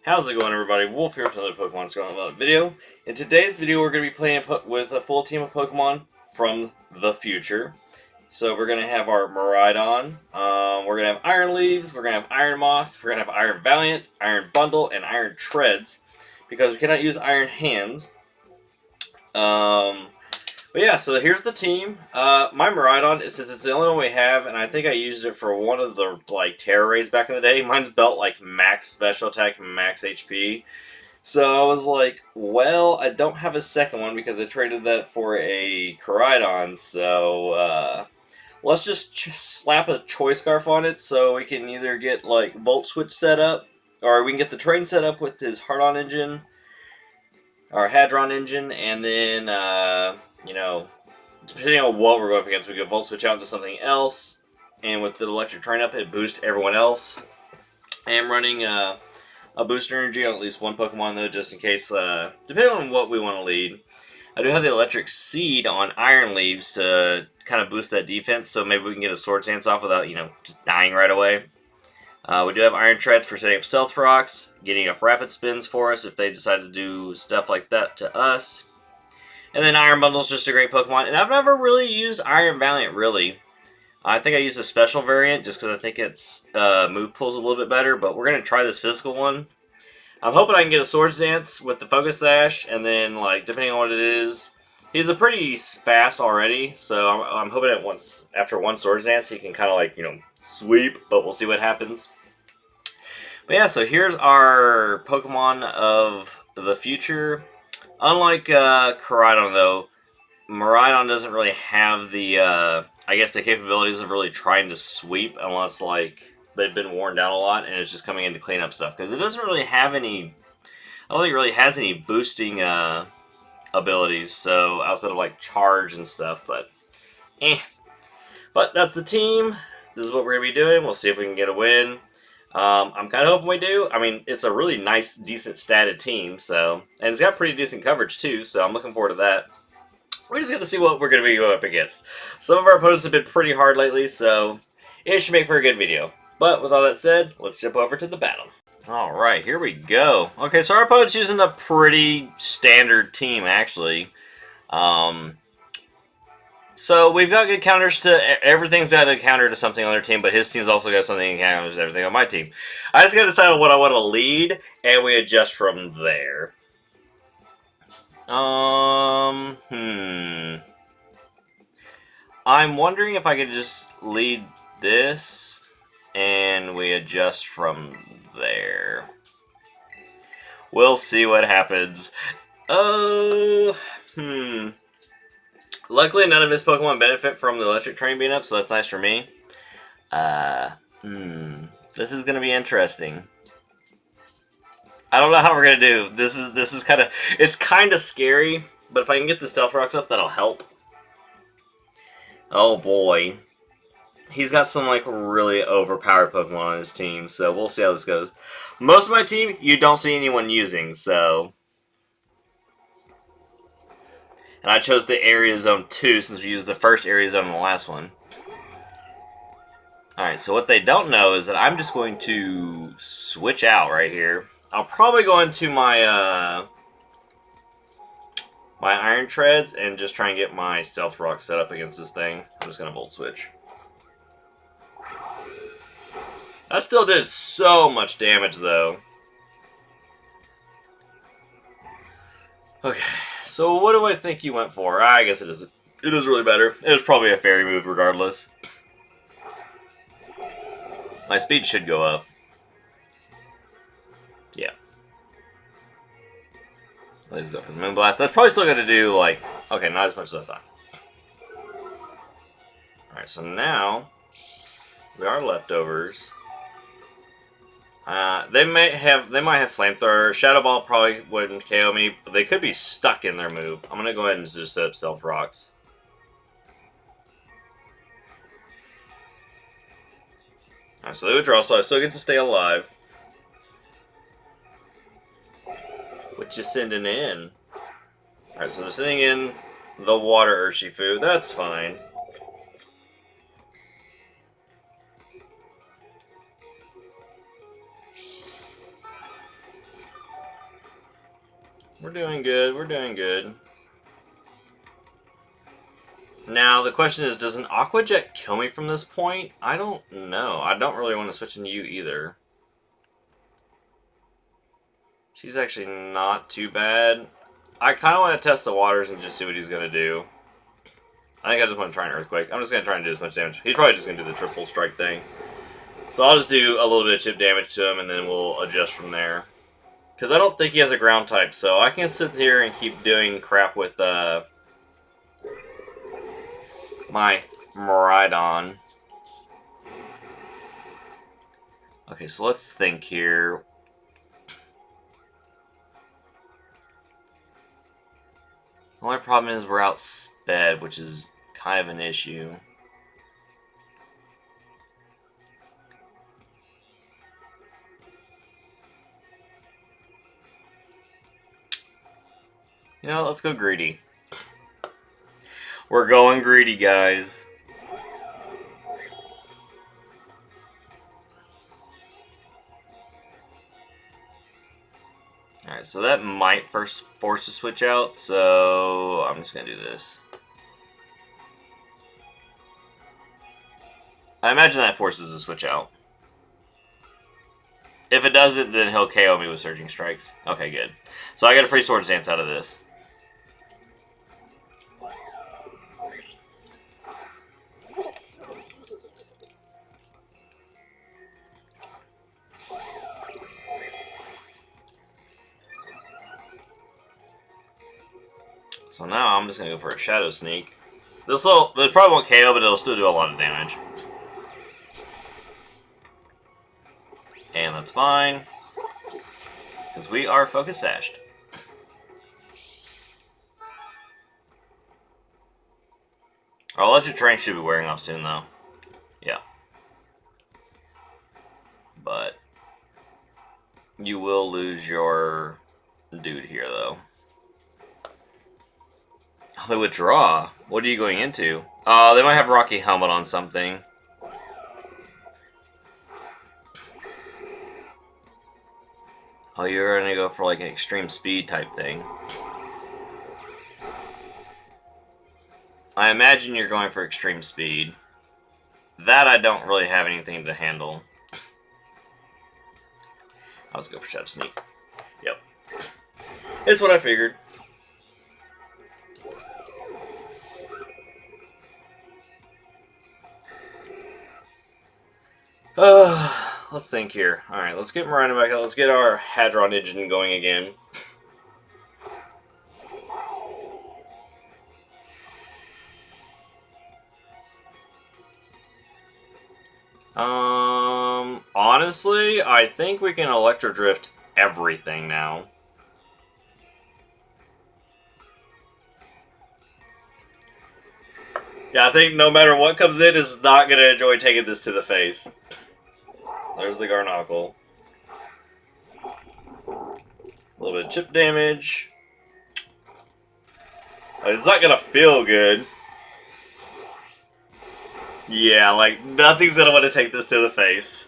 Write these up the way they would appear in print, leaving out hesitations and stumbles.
How's it going, everybody? Wolf here with another Pokemon Scarlet video. In today's video, we're going to be playing with a full team of Pokemon from the future. So we're going to have our Miraidon, we're going to have Iron Leaves, we're going to have Iron Moth, we're going to have Iron Valiant, Iron Bundle, and Iron Treads, because we cannot use Iron Hands. But yeah, so here's the team. My Miraidon, since it's the only one we have, and I think I used it for one of the Terror Raids back in the day. Mine's built max special attack, max HP. So I was like, well, I don't have a second one because I traded that for a Miraidon. So let's just slap a Choice Scarf on it, so we can either get Volt Switch set up, or we can get the train set up with his Hardon engine, or Hadron engine, and then you know, depending on what we're going up against, we can Volt Switch out into something else, and with the electric train up, it boosts everyone else. I am running a booster energy on at least one Pokemon, though, just in case, depending on what we want to lead. I do have the electric seed on Iron Leaves to kind of boost that defense, so maybe we can get a Swords Dance off without, just dying right away. We do have Iron Treads for setting up Stealth Rocks, getting up Rapid Spins for us if they decide to do stuff like that to us. And then Iron Bundle's just a great Pokemon, and I've never really used Iron Valiant, really. I think I used a special variant just because I think its move pool's a little bit better, but we're going to try this physical one. I'm hoping I can get a Swords Dance with the Focus Sash, and then, depending on what it is, he's a pretty fast already, so I'm hoping that after one Swords Dance, he can kind of, sweep, but we'll see what happens. But yeah, so here's our Pokemon of the future. Unlike Miraidon, though, Miraidon doesn't really have the, I guess, the capabilities of really trying to sweep unless, they've been worn down a lot and it's just coming in to clean up stuff. Because it doesn't really have any, I don't think it really has any boosting abilities, so outside of, charge and stuff, but, But that's the team. This is what we're going to be doing. We'll see if we can get a win. I'm kind of hoping we do. I mean, it's a really nice, decent statted team, so, and it's got pretty decent coverage too, so I'm looking forward to that. We're just going to see what we're going to be going up against. Some of our opponents have been pretty hard lately, so it should make for a good video. But with all that said, let's jump over to the battle. Alright, here we go. Okay, so our opponent's using a pretty standard team, actually. So we've got good counters to everything's got a counter to something on their team, but his team's also got something that counters everything on my team. I just got to decide on what I want to lead, and we adjust from there. I'm wondering if I could just lead this, and we adjust from there. We'll see what happens. Luckily, none of his Pokemon benefit from the electric train being up, so that's nice for me. This is gonna be interesting. I don't know how we're gonna do. This is it's kind of scary, but if I can get the Stealth Rocks up, that'll help. Oh boy, he's got some really overpowered Pokemon on his team, so we'll see how this goes. Most of my team, you don't see anyone using, so. And I chose the Area Zone 2 since we used the first Area Zone in the last one. Alright, so what they don't know is that I'm just going to switch out right here. I'll probably go into my my Iron Treads and just try and get my Stealth Rock set up against this thing. I'm just going to Volt Switch. That still did so much damage, though. Okay. So what do I think you went for? I guess it is really better. It was probably a fairy move regardless. My speed should go up. Yeah. Let's go for the Moonblast. That's probably still going to do, okay, not as much as I thought. Alright, so now we are leftovers. They might have Flamethrower. Shadow Ball probably wouldn't KO me, but they could be stuck in their move. I'm gonna go ahead and just set up Stealth Rocks. Alright, so they withdraw, so I still get to stay alive. What you sending in? Alright, so they're sending in the Water Urshifu. That's fine. We're doing good. We're doing good. Now, the question is, does an Aqua Jet kill me from this point? I don't know. I don't really want to switch into you either. She's actually not too bad. I kind of want to test the waters and just see what he's going to do. I think I just want to try an Earthquake. I'm just going to try and do as much damage. He's probably just going to do the triple strike thing. So I'll just do a little bit of chip damage to him, and then we'll adjust from there. Because I don't think he has a ground type, so I can sit here and keep doing crap with my Miraidon. Okay, so let's think here. The only problem is we're outsped, which is kind of an issue. You know, let's go greedy. We're going greedy, guys. Alright, so that might first force to switch out, so I'm just going to do this. I imagine that forces the switch out. If it doesn't, then he'll KO me with Surging Strikes. Okay, good. So I get a free Swords Dance out of this. So now I'm just going to go this Shadow Sneak. This probably won't KO, but it'll still do a lot of damage. And that's fine. Because we are Focus Sashed. Our Electric Terrain should be wearing off soon, though. Yeah. But you will lose your dude here, though. Oh, they withdraw. What are you going into? They might have Rocky Helmet on something. Oh, you're gonna go for like an extreme speed type thing. I imagine you're going for extreme speed. That I don't really have anything to handle. I'll just go for Shadow Sneak. Yep. It's what I figured. Let's think here. Alright, let's get Miraidon back out. Let's get our Hadron engine going again. Honestly, I think we can Electro Drift everything now. Yeah, I think no matter what comes in, is not going to enjoy taking this to the face. There's the Garnockle. A little bit of chip damage. It's not going to feel good. Yeah, like, nothing's going to want to take this to the face.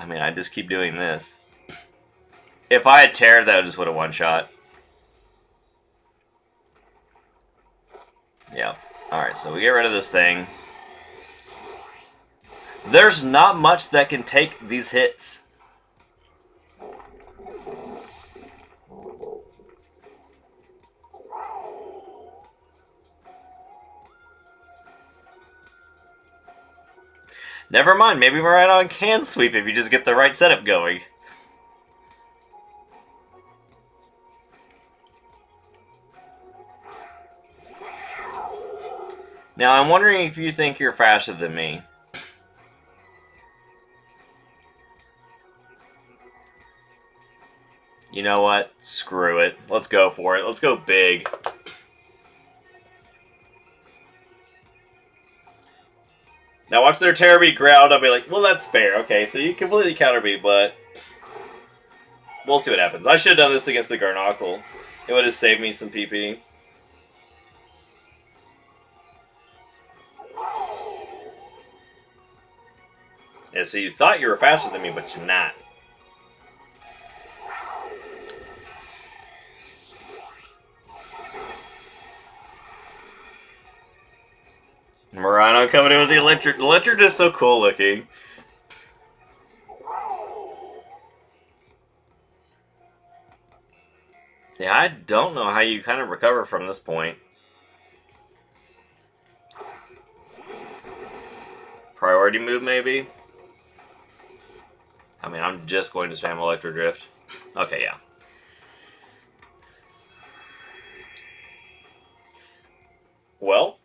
I mean, I just keep doing this. If I had Terror, that just would have one-shot. Yeah. Alright, so we get rid of this thing. There's not much that can take these hits. Never mind, maybe Miraidon can sweep if you just get the right setup going. Now, I'm wondering if you think you're faster than me. You know what? Screw it. Let's go for it. Let's go big. Now, watch their Terror be ground. I'll be like, well, that's fair. Okay, so you completely counter me, but we'll see what happens. I should have done this against the Garnockle. It would have saved me some PP. Yeah, so you thought you were faster than me, but you're not. Miraidon coming in with the electric. The electric is so cool looking. Yeah, I don't know how you kind of recover from this point. Priority move, maybe? I mean, I'm just going to spam Electro Drift. Okay, yeah. Well,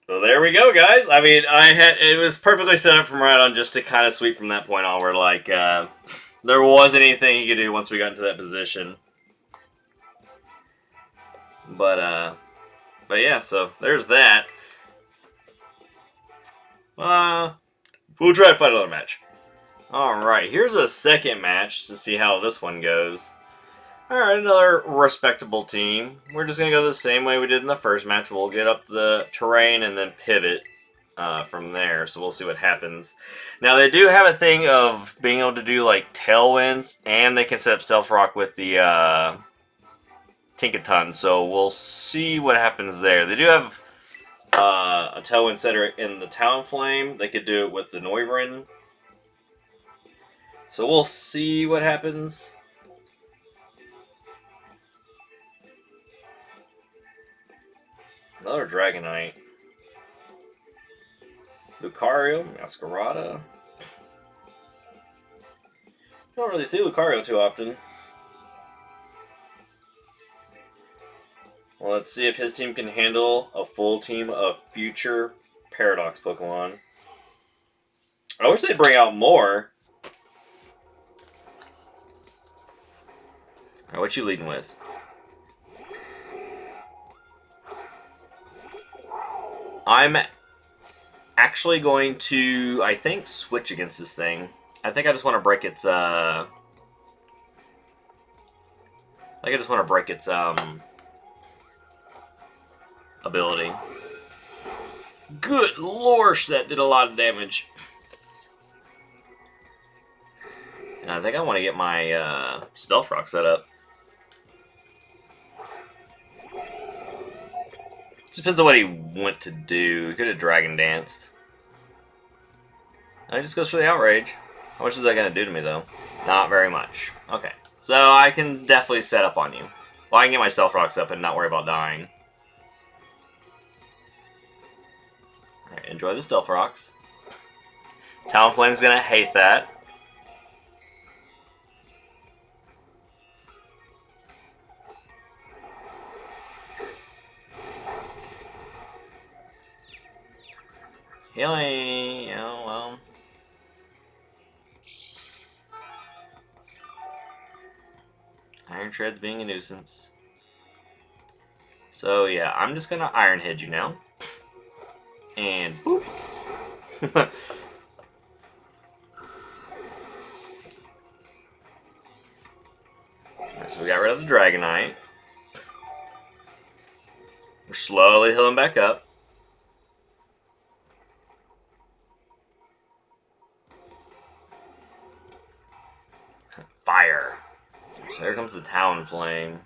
so there we go, guys. I mean, it was perfectly set up from right on just to kind of sweep from that point onward. Like, there wasn't anything he could do once we got into that position. But yeah, so there's that. We'll try to fight another match. Alright, here's a second match to see how this one goes. Alright, another respectable team. We're just going to go the same way we did in the first match. We'll get up the terrain and then pivot from there, so we'll see what happens. Now, they do have a thing of being able to do, like, tailwinds, and they can set up Stealth Rock with the Tinkaton, so we'll see what happens there. They do have a tailwind setter in the Talonflame. They could do it with the Noivern. So we'll see what happens. Another Dragonite. Lucario, Masquerada. Don't really see Lucario too often. Well, let's see if his team can handle a full team of future Paradox Pokemon. I wish they'd bring out more. Alright, what you leading with? I'm actually going to, I think, switch against this thing. I think I just want to break its, ability. Good lorsh, that did a lot of damage. And I think I want to get my, Stealth Rock set up. Depends on what he went to do. He could have Dragon Danced. He just goes for the Outrage. How much is that going to do to me, though? Not very much. Okay. So I can definitely set up on you. Well, I can get my Stealth Rocks up and not worry about dying. Alright, enjoy the Stealth Rocks. Talonflame's going to hate that. Healing, oh well. Iron Shred's being a nuisance. So yeah, I'm just gonna Iron Head you now. And boop. Alright, so we got rid of the Dragonite. We're slowly healing back up. Fire. So here comes the Talonflame.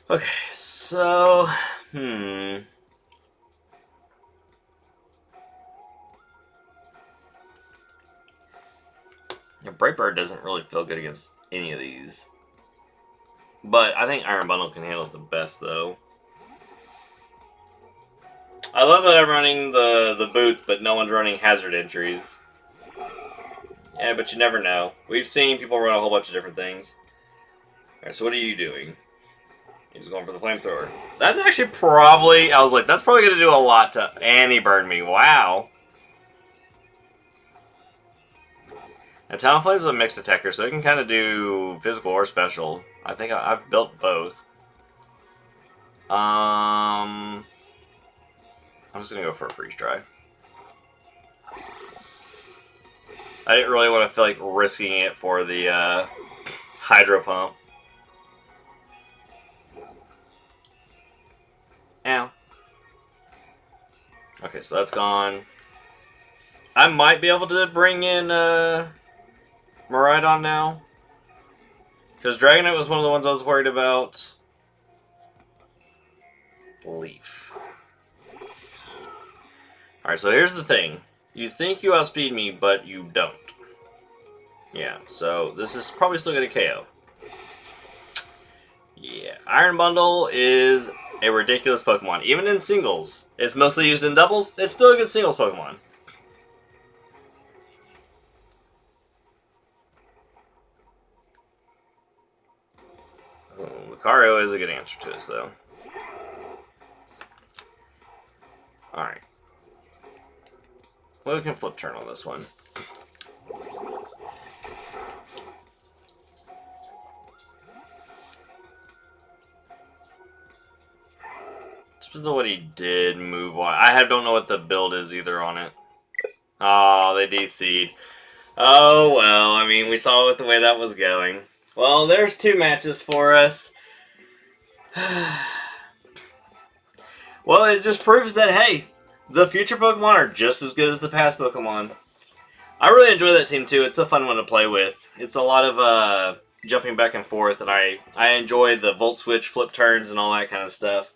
Okay, so... The Brightbird doesn't really feel good against any of these. But I think Iron Bundle can handle it the best, though. I love that I'm running the boots, but no one's running hazard entries. Yeah, but you never know. We've seen people run a whole bunch of different things. Alright, so what are you doing? He's going for the flamethrower. That's actually probably... I was like, that's probably going to do a lot to... And he burned me. Wow. Now, Talonflame's a mixed attacker, so it can kind of do physical or special. I think I've built both. I'm just going to go for a freeze dry. I didn't really want to feel like risking it for the Hydro Pump. Ow. Okay, so that's gone. I might be able to bring in Miraidon now. Because Dragonite was one of the ones I was worried about. Leaf. Alright, so here's the thing. You think you outspeed me, but you don't. Yeah, so this is probably still going to KO. Yeah, Iron Bundle is a ridiculous Pokemon. Even in singles. It's mostly used in doubles. It's still a good singles Pokemon. Oh, Lucario is a good answer to this, though. Alright. Well, we can flip turn on this one. Depends on what he did move-wise. I don't know what the build is either on it. Oh, they DC'd. Oh, well, I mean, we saw it the way that was going. Well, there's 2 matches for us. Well, it just proves that, hey, the future Pokemon are just as good as the past Pokemon. I really enjoy that team, too. It's a fun one to play with. It's a lot of jumping back and forth, and I enjoy the Volt Switch, flip turns, and all that kind of stuff.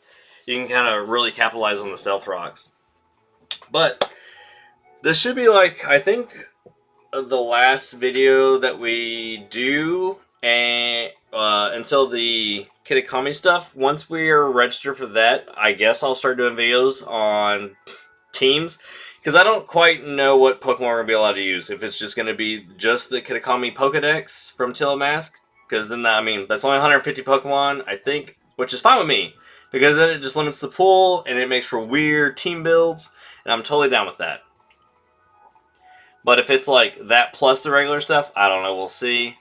You can kind of really capitalize on the Stealth Rocks. But this should be like, I think, the last video that we do, and until the Kitakami stuff. Once we are registered for that, I guess I'll start doing videos on teams, because I don't quite know what Pokemon we're going to be allowed to use. If it's just going to be just the Kitakami Pokedex from Telemask, because then, I mean, that's only 150 Pokemon, I think, which is fine with me, because then it just limits the pool, and it makes for weird team builds, and I'm totally down with that. But if it's like that plus the regular stuff, I don't know, we'll see.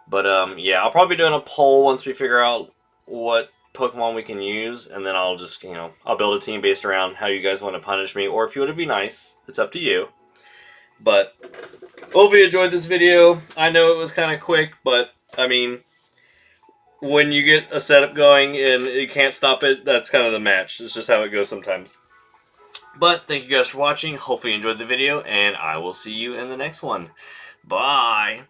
But yeah, I'll probably be doing a poll once we figure out what Pokemon we can use, and then I'll just, you know, I'll build a team based around how you guys want to punish me, or if you want to be nice, it's up to you. But hope you enjoyed this video. I know it was kind of quick, but I mean, when you get a setup going and you can't stop it, that's kind of the match. It's just how it goes sometimes. But thank you guys for watching. Hopefully you enjoyed the video, and I will see you in the next one. Bye!